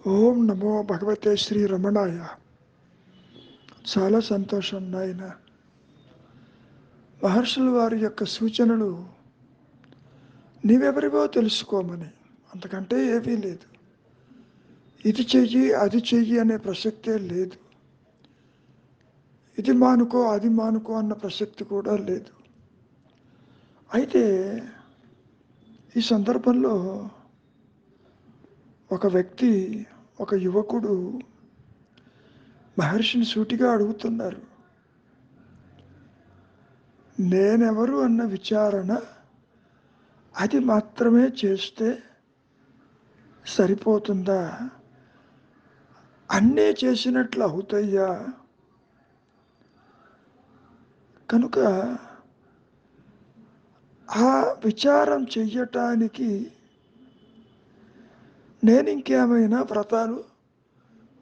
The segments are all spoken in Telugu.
ఓం నమో భగవతే శ్రీ రమణాయ. చాలా సంతోషం నాయన. మహర్షుల వారి యొక్క సూచనలు నీవెవరివో తెలుసుకోమని, అంతకంటే ఏమీ లేదు. ఇది చెయ్యి అది చెయ్యి అనే ప్రసక్తే లేదు. ఇది మానుకో అది మానుకో అన్న ప్రసక్తి కూడా లేదు. అయితే ఈ సందర్భంలో ఒక వ్యక్తి, ఒక యువకుడు మహర్షిని సూటిగా అడుగుతున్నారు. నేనెవరు అన్న విచారణ అది మాత్రమే చేస్తే సరిపోతుందా? అన్నీ చేసినట్లు అవుతాయా? కనుక ఆ విచారం చెయ్యటానికి నేను ఇంకేమైనా వ్రతాలు,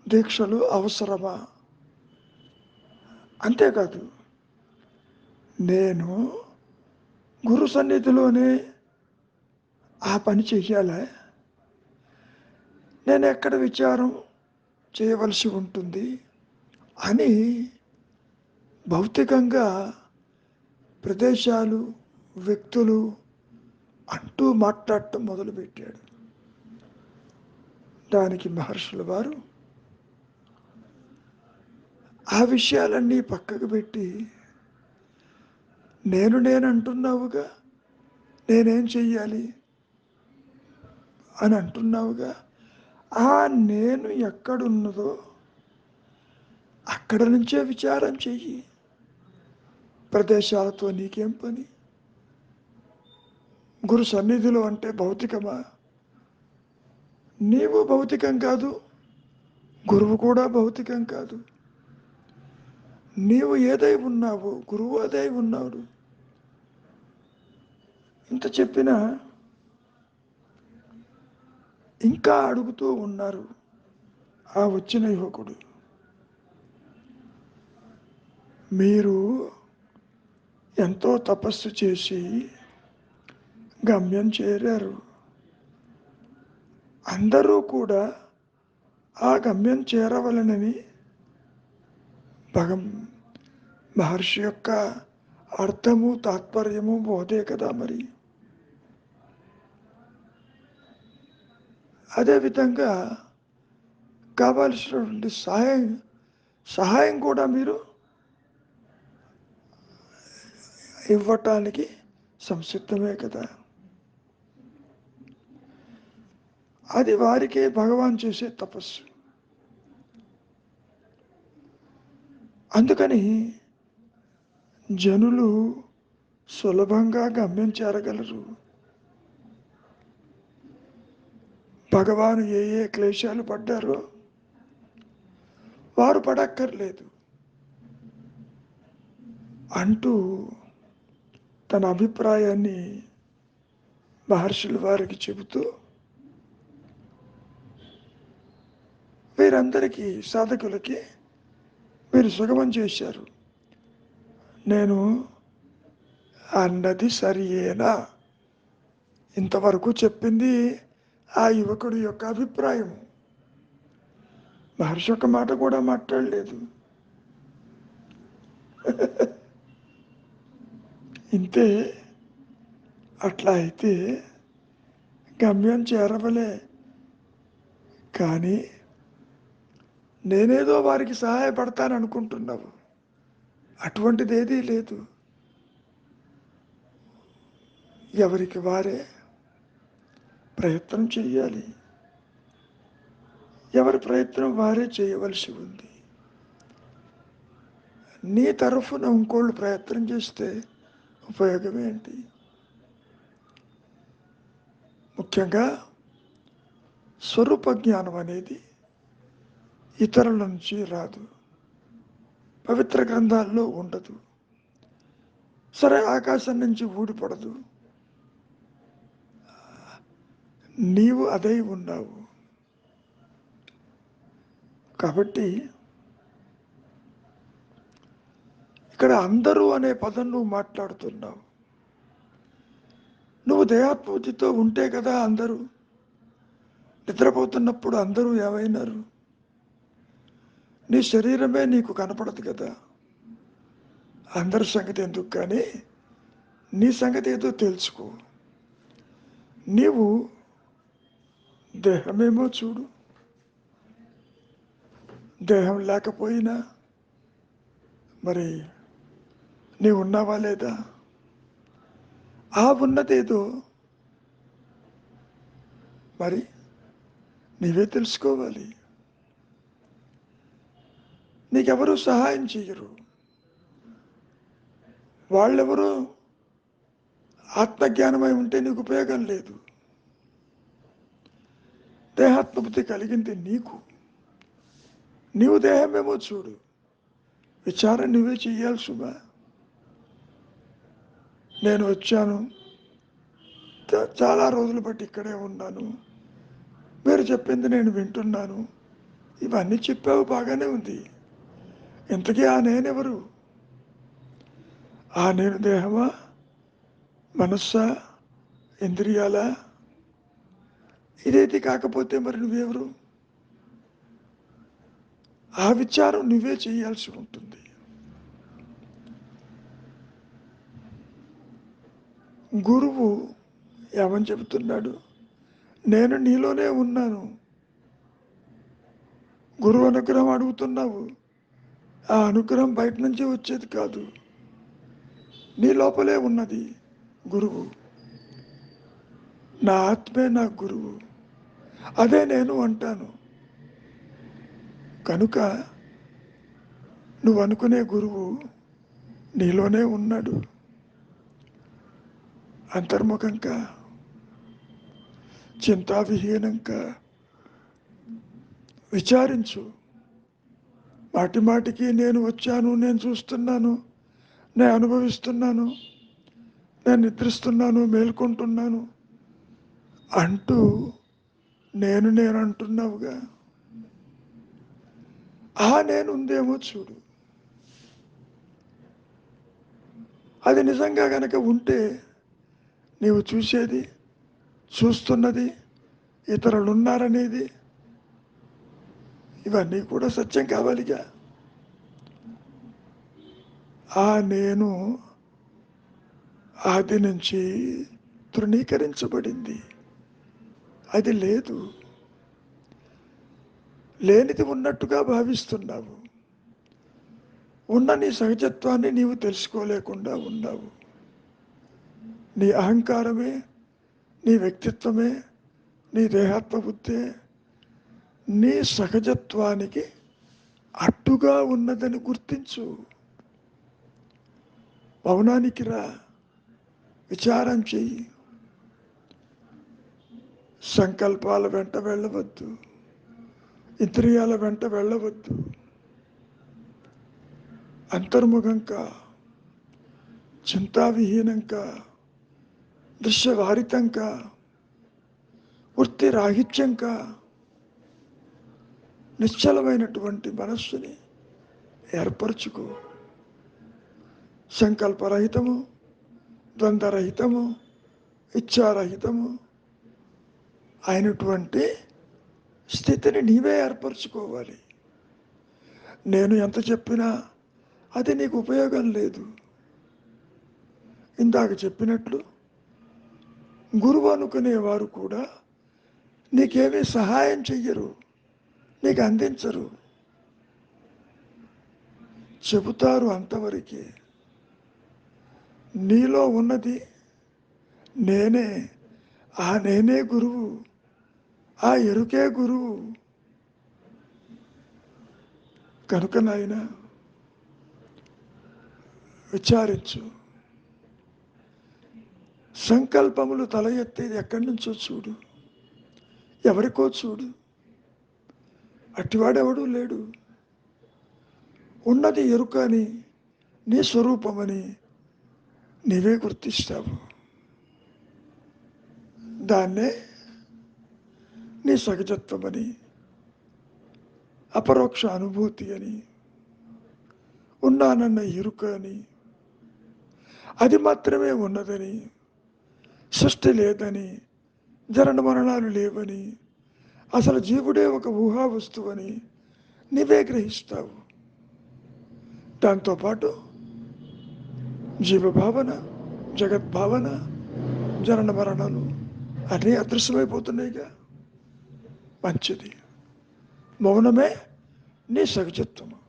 దీక్షలు అవసరమా? అంతేకాదు, నేను గురు సన్నిధిలోనే ఆ పని చెయ్యాలా? నేను ఎక్కడ విచారం చేయవలసి ఉంటుంది అని భౌతికంగా ప్రదేశాలు, వ్యక్తులు అంటూ మాట్లాడటం మొదలుపెట్టాడు. దానికి మహర్షుల వారు ఆ విషయాలన్నీ పక్కకు పెట్టి, నేనంటున్నావుగా, నేనేం చెయ్యాలి అని అంటున్నావుగా, ఆ నేను ఎక్కడున్నదో అక్కడ నుంచే విచారం చెయ్యి. ప్రదేశాలతో నీకేం పని? గురు సన్నిధిలో అంటే భౌతికమా? నీవు భౌతికం కాదు, గురువు కూడా భౌతికం కాదు. నీవు ఏదై ఉన్నావో గురువు అదై ఉన్నాడు. ఇంత చెప్పినా ఇంకా అడుగుతూ ఉన్నారు ఆ వచ్చిన యువకుడు. మీరు ఎంతో తపస్సు చేసి గమ్యం చేరారు. అందరూ కూడా ఆ గమ్యం చేరవలనని మహర్షి యొక్క అర్థము, తాత్పర్యము బోధే కదా. మరి అదేవిధంగా కావలసినటువంటి సహాయం కూడా మీరు ఇవ్వటానికి సంసిద్ధమే కదా. అది వారికే భగవాన్ చేసే తపస్సు. అందుకని జనులు సులభంగా గమ్యం చేరగలరు. భగవాను ఏ ఏ క్లేశాలు పడ్డారో వారు పడక్కర్లేదు అంటూ తన అభిప్రాయాన్ని మహర్షుల వారికి చెబుతూ, వీరందరికీ సాధకులకి మీరు సుగమం చేశారు. నేను అన్నది సరియేనా? ఇంతవరకు చెప్పింది ఆ యువకుడి యొక్క అభిప్రాయం. మహర్షి ఒక మాట కూడా మాట్లాడలేదు. ఇంతే. అట్లా అయితే గమ్యం చేరవలే. కానీ నేనేదో వారికి సహాయపడతాననుకుంటున్నావు. అటువంటిది ఏదీ లేదు. ఎవరికి వారే ప్రయత్నం చెయ్యాలి. ఎవరి ప్రయత్నం వారే చేయవలసి ఉంది. నీ తరఫున ఇంకోళ్ళు ప్రయత్నం చేస్తే ఉపయోగం ఏంటి? ముఖ్యంగా స్వరూప జ్ఞానం అనేది ఇతరుల నుంచి రాదు, పవిత్ర గ్రంథాల్లో ఉండదు. సరే, ఆకాశం నుంచి ఊడిపడదు. నీవు అదై ఉన్నావు. కాబట్టి ఇక్కడ అందరూ అనే పదం నువ్వు మాట్లాడుతున్నావు. నువ్వు దయాత్మూర్తితో ఉంటే కదా అందరూ. నిద్రపోతున్నప్పుడు అందరూ ఏమైనారు? నీ శరీరమే నీకు కనపడదు కదా. అందరి సంగతి ఎందుకు కానీ నీ సంగతి ఏదో తెలుసుకో. నీవు దేహమేమో చూడు, దేహం లేకపోయినా మరి నీవు ఉన్నావా లేదా? ఆ ఉన్నదేదో మరి నీవే తెలుసుకోవాలి. నీకెవరూ సహాయం చెయ్యరు. వాళ్ళెవరూ ఆత్మజ్ఞానమై ఉంటే నీకు ఉపయోగం లేదు. దేహాత్మబుద్ధి కలిగింది నీకు. నీవు దేహమేమో చూడు, విచారం నువ్వే చెయ్యాలి సుమా. నేను వచ్చాను, చాలా రోజులు బట్టి ఇక్కడే ఉన్నాను, మీరు చెప్పింది నేను వింటున్నాను, ఇవన్నీ చెప్పావు, బాగానే ఉంది. ఇంతకీ ఆ నేనెవరు? ఆ నేను దేహమా, మనస్సా, ఇంద్రియాలా? ఇదేది కాకపోతే మరి నువ్వెవరు? ఆ విచారం నువ్వే చేయాల్సి ఉంటుంది. గురువు ఏమని చెబుతున్నాడు? నేను నీలోనే ఉన్నాను. గురువు అనుగ్రహం అడుగుతున్నావు, ఆ అనుగ్రహం బయట నుంచి వచ్చేది కాదు, నీ లోపలే ఉన్నది గురువు. నా ఆత్మే నా గురువు, అదే నేను అంటాను. కనుక నువ్వు అనుకునే గురువు నీలోనే ఉన్నాడు. అంతర్ముఖంగా, చింతావిహీనంగా విచారించు. మాటి మాటికి నేను వచ్చాను, నేను చూస్తున్నాను, నేను అనుభవిస్తున్నాను, నేను నిద్రిస్తున్నాను, మేల్కొంటున్నాను అంటూ నేను అంటున్నావుగా, ఆ నేను ఉందేమో చూడు. అది నిజంగా గనక ఉంటే నీవు చూసేది, చూస్తున్నది, ఇతరులు ఉన్నారనేది, ఇవన్నీ కూడా సత్యం కావాలిగా. ఆ నేను ఆది నుంచి తృణీకరించబడింది, అది లేదు. లేనిది ఉన్నట్టుగా భావిస్తున్నావు. ఉన్న నీ సహజత్వాన్ని నీవు తెలుసుకోలేకుండా ఉన్నావు. నీ అహంకారమే, నీ వ్యక్తిత్వమే, నీ దేహాత్మబుద్ధే నీ సహజత్వానికి అడ్డుగా ఉన్నదని గుర్తించు. మౌనానికి రా, విచారం చెయ్యి. సంకల్పాల వెంట వెళ్ళవద్దు, ఇంద్రియాల వెంట వెళ్ళవద్దు. అంతర్ముఖంగా, చింతావిహీనంగా, దృశ్యవారితంగా, వృత్తి రాహిత్యంగా నిశ్చలమైనటువంటి మనస్సుని ఏర్పరచుకో. సంకల్పరహితము, ద్వంద్వరహితము, ఇచ్ఛారహితము అయినటువంటి స్థితిని నీవే ఏర్పరచుకోవాలి. నేను ఎంత చెప్పినా అది నీకు ఉపయోగం లేదు. ఇందాక చెప్పినట్లు గురువు అనుకునేవారు కూడా నీకేమీ సహాయం చెయ్యరు, నీకు అందించరు. చెబుతారు అంతవరకే. నీలో ఉన్నది నేనే, ఆ నేనే గురువు, ఆ ఎరుకే గురువు. కనుక నాయన విచారించు. సంకల్పములు తల ఎత్తేది ఎక్కడి నుంచో చూడు, ఎవరికో చూడు. అట్టివాడెవడూ లేడు. ఉన్నది ఎరుక అని, నీ స్వరూపమని నీవే గుర్తిస్తావు. దాన్నే నీ సహజత్వమని, అపరోక్ష అనుభూతి అని, ఉన్నానన్న ఎరుక అని, అది మాత్రమే ఉన్నదని, సృష్టి లేదని, జనన మరణాలు లేవని, అసలు జీవుడే ఒక ఊహా వస్తువని నీవే గ్రహిస్తావు. దాంతోపాటు జీవభావన, జగద్భావన, జనన మరణాలు అన్నీ అదృశ్యమైపోతున్నాయిగా. మంచిది, మౌనమే నీ సహజత్వము.